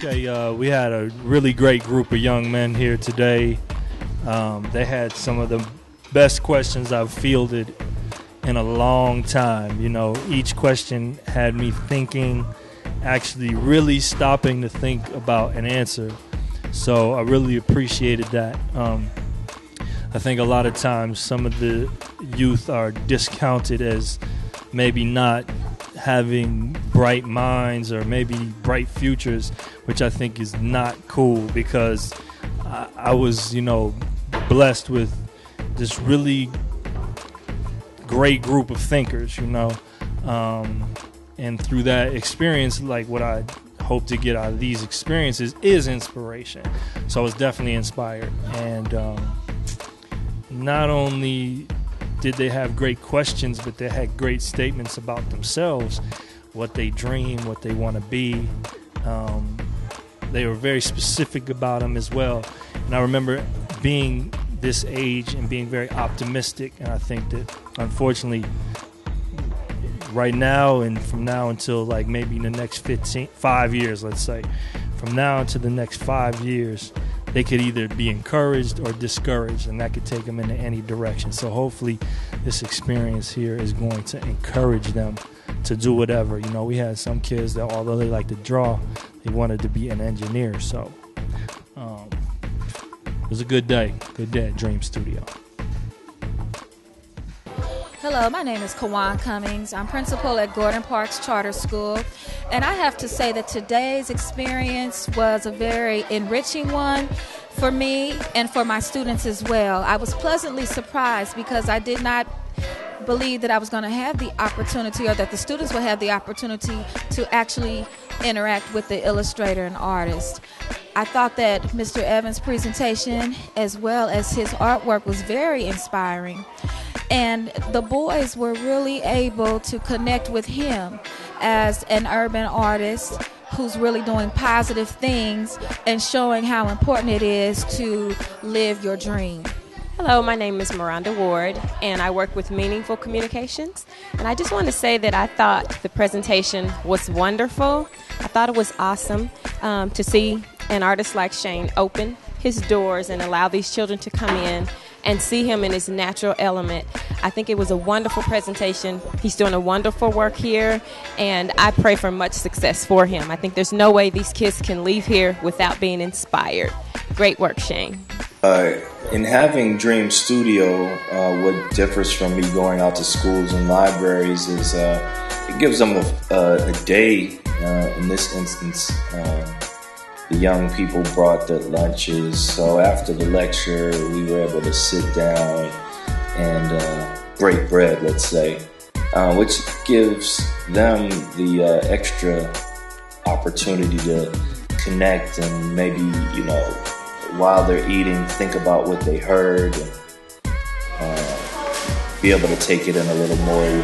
Okay, we had a really great group of young men here today. They had some of the best questions I've fielded in a long time. You know, each question had me thinking, actually really stopping to think about an answer. So I really appreciated that. I think a lot of times some of the youth are discounted as maybe not having bright minds or maybe bright futures, which I think is not cool, because I was, blessed with this really great group of thinkers, and through that experience, like what I hope to get out of these experiences is inspiration. So I was definitely inspired, and not only did they have great questions, but they had great statements about themselves, what they dream, what they want to be. They were very specific about them as well. And I remember being this age and being very optimistic, and I think that unfortunately right now and from now until like maybe in the next 5 years, let's say, from now to the next 5 years, they could either be encouraged or discouraged, and that could take them into any direction. So hopefully this experience here is going to encourage them to do whatever. We had some kids that, although they like to draw, they wanted to be an engineer. So it was a good day at Dream Studio. Hello, my name is Kawan Cummings. I'm principal at Gordon Parks Charter School, and I have to say that today's experience was a very enriching one for me and for my students as well. I was pleasantly surprised because I did not believe that I was going to have the opportunity, or that the students would have the opportunity to actually interact with the illustrator and artist. I thought that Mr. Evans' presentation as well as his artwork was very inspiring. And the boys were really able to connect with him as an urban artist who's really doing positive things and showing how important it is to live your dream. Hello, my name is Miranda Ward, and I work with Meaningful Communications. And I just want to say that I thought the presentation was wonderful. I thought it was awesome to see an artist like Shane open his doors and allow these children to come in and see him in his natural element. I think it was a wonderful presentation. He's doing a wonderful work here, and I pray for much success for him. I think there's no way these kids can leave here without being inspired. Great work, Shane. In having Dream Studio, what differs from me going out to schools and libraries is it gives them a day. In this instance, the young people brought their lunches, so after the lecture we were able to sit down and break bread, let's say, which gives them the extra opportunity to connect and maybe, while they're eating, think about what they heard and be able to take it in a little more.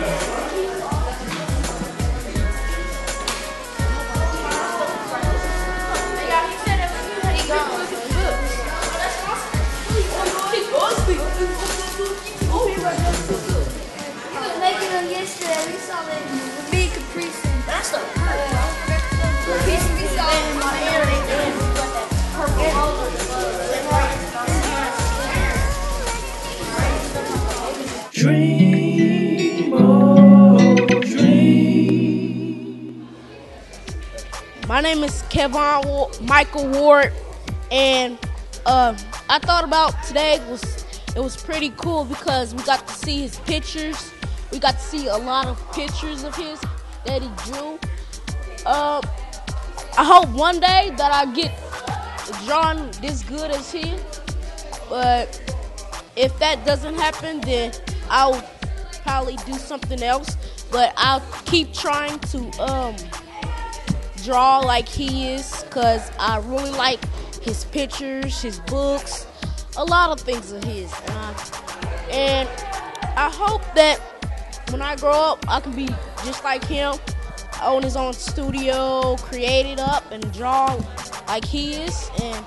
Dream, oh, dream. My name is Michael Ward, and I thought about today it was pretty cool because we got to see his pictures. We got to see a lot of pictures of his that he drew. I hope one day that I get drawn this good as him, but if that doesn't happen, then I'll probably do something else. But I'll keep trying to draw like he is, because I really like his pictures, his books, a lot of things of his. And I hope that when I grow up, I can be just like him, own his own studio, create it up, and draw like he is. And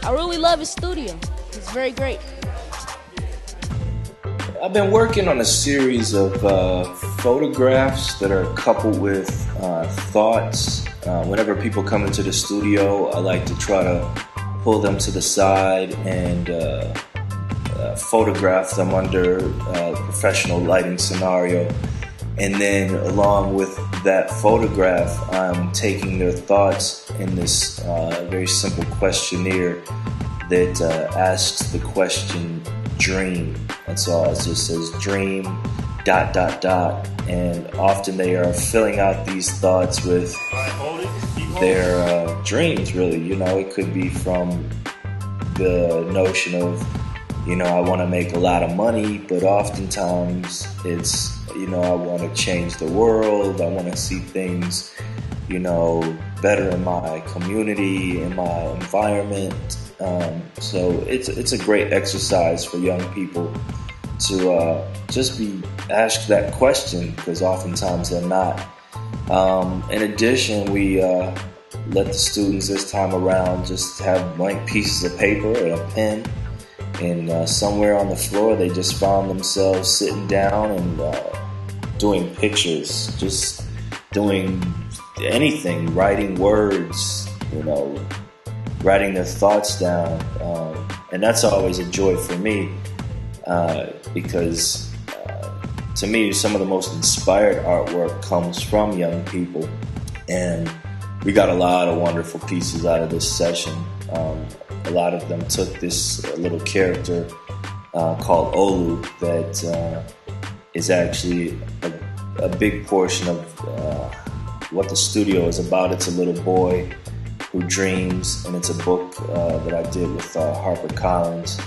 I really love his studio. It's very great. I've been working on a series of photographs that are coupled with thoughts. Whenever people come into the studio, I like to try to pull them to the side and photograph them under a professional lighting scenario. And then along with that photograph, I'm taking their thoughts in this very simple questionnaire that asks the question, dream. That's all. It just says dream, ... And often they are filling out these thoughts with their dreams, really. You know, it could be from the notion of, you know, I want to make a lot of money, but oftentimes it's, you know, I want to change the world. I want to see things, you know, better in my community, in my environment. So it's a great exercise for young people to just be asked that question, because oftentimes they're not. In addition, we let the students this time around just have blank pieces of paper and a pen, and somewhere on the floor they just found themselves sitting down and doing pictures, just doing anything, writing words, you know, writing their thoughts down. And that's always a joy for me, because to me, some of the most inspired artwork comes from young people. And we got a lot of wonderful pieces out of this session. A lot of them took this little character called Olu that is actually a big portion of what the studio is about. It's a little boy who dreams, and it's a book that I did with HarperCollins,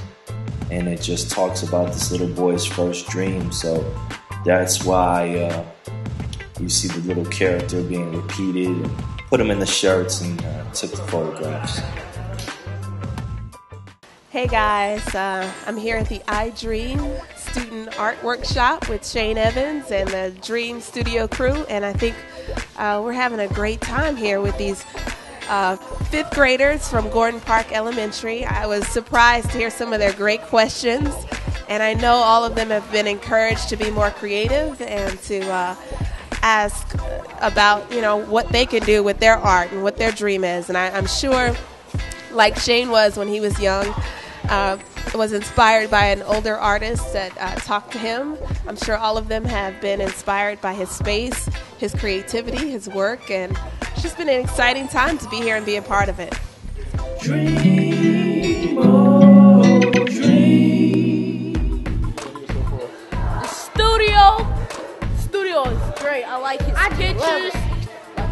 and it just talks about this little boy's first dream. So that's why you see the little character being repeated, and put them in the shirts and took the photographs. Hey guys, I'm here at the I Dream Student Art Workshop with Shane Evans and the Dream Studio crew, and I think we're having a great time here with these fifth graders from Gordon Park Elementary. I was surprised to hear some of their great questions, and I know all of them have been encouraged to be more creative and to ask about, you know, what they can do with their art and what their dream is. And I'm sure, like Shane was when he was young, was inspired by an older artist that talked to him. I'm sure all of them have been inspired by his space, his creativity, his work, and it's just been an exciting time to be here and be a part of it. Dream, oh, dream. The studio is great. I like his pictures.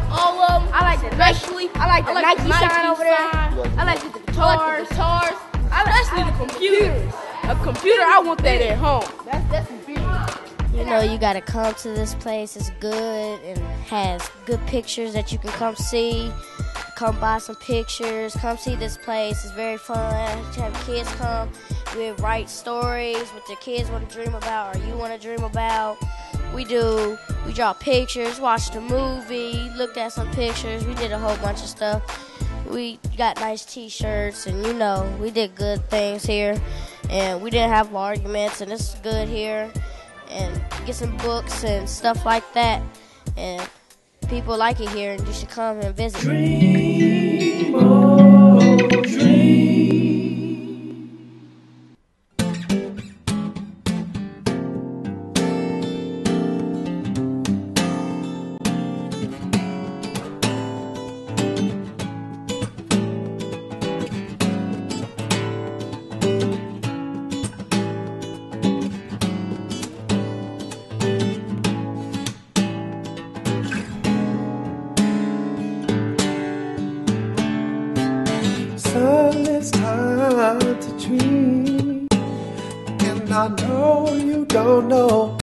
All of them. I like the especially. I like the Nike sign over there. I like the guitars. Especially the computers. A computer, I want that at home. That's big. You know, you gotta come to this place. It's good and has good pictures that you can come see. Come buy some pictures. Come see this place. It's very fun to have kids come. We write stories what the kids want to dream about or you want to dream about. We draw pictures, watch the movie, look at some pictures. We did a whole bunch of stuff. We got nice t-shirts, and you know, we did good things here. And we didn't have arguments, and it's good here. And get some books and stuff like that. And people like it here, and you should come and visit. Dream, oh, dream. It's time to dream, and I know you don't know